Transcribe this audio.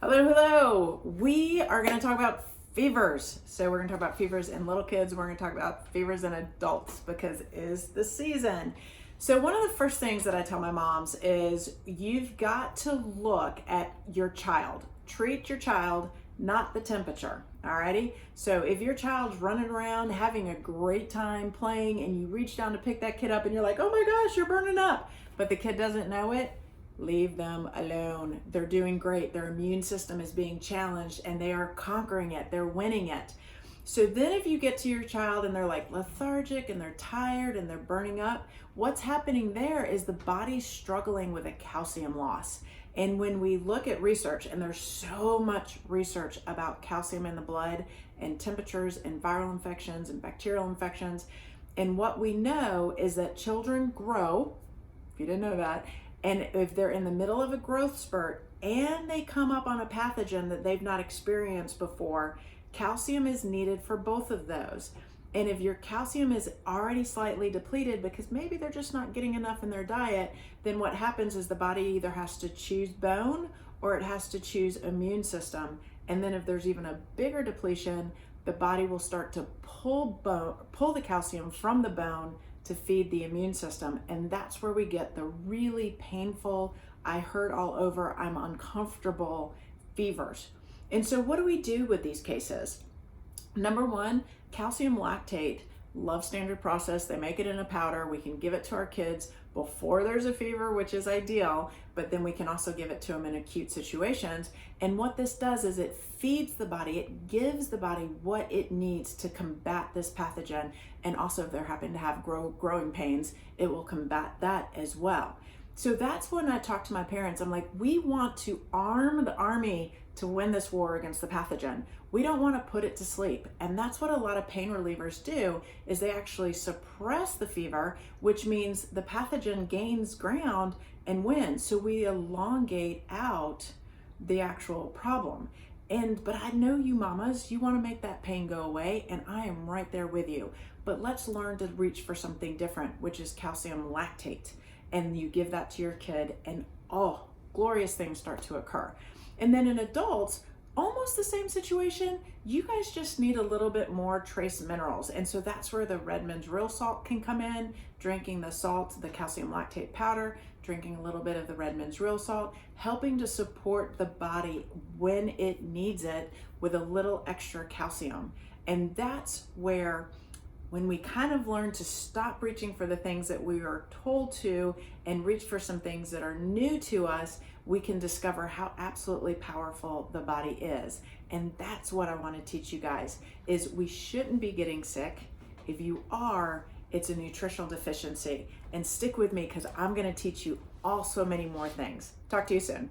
Hello, hello. We are going to talk about fevers. So we're going to talk about fevers in little kids. We're going to talk about fevers in adults because it is the season. So one of the first things that I tell my moms is you've got to look at your child. Treat your child, not the temperature. Alrighty? So if your child's running around having a great time playing and you reach down to pick that kid up and you're like, oh my gosh, you're burning up, but the kid doesn't know it, leave them alone. They're doing great. Their immune system is being challenged and they are conquering it. They're winning it. So then if you get to your child and they're like lethargic and they're tired and they're burning up, what's happening there is the body's struggling with a calcium loss. And when we look at research, and there's so much research about calcium in the blood and temperatures and viral infections and bacterial infections, and what we know is that children grow, if you didn't know that, and if they're in the middle of a growth spurt and they come up on a pathogen that they've not experienced before, calcium is needed for both of those. And if your calcium is already slightly depleted because maybe they're just not getting enough in their diet, then what happens is the body either has to choose bone or it has to choose immune system. And then if there's even a bigger depletion, the body will start to pull the calcium from the bone to feed the immune system. And that's where we get the really painful, I hurt all over, I'm uncomfortable fevers. And so what do we do with these cases? Number one, calcium lactate, love standard process. They make it in a powder. We can give it to our kids before there's a fever, which is ideal, but then we can also give it to them in acute situations. And what this does is it feeds the body, it gives the body what it needs to combat this pathogen. And also if they're happen to have growing pains, it will combat that as well. So that's when I talk to my parents. I'm like, we want to arm the army to win this war against the pathogen. We don't want to put it to sleep. And that's what a lot of pain relievers do, is they actually suppress the fever, which means the pathogen gains ground and wins. So we elongate out the actual problem. But I know you mamas, you want to make that pain go away, and I am right there with you. But let's learn to reach for something different, which is calcium lactate. And you give that to your kid and glorious things start to occur. And then in adults, almost the same situation, you guys just need a little bit more trace minerals. And so that's where the Redmond's Real Salt can come in, drinking the salt, the calcium lactate powder, drinking a little bit of the Redmond's Real Salt, helping to support the body when it needs it with a little extra calcium. And that's where when we kind of learn to stop reaching for the things that we are told to and reach for some things that are new to us, we can discover how absolutely powerful the body is. And that's what I want to teach you guys, is we shouldn't be getting sick. If you are, it's a nutritional deficiency. And stick with me because I'm going to teach you so many more things. Talk to you soon.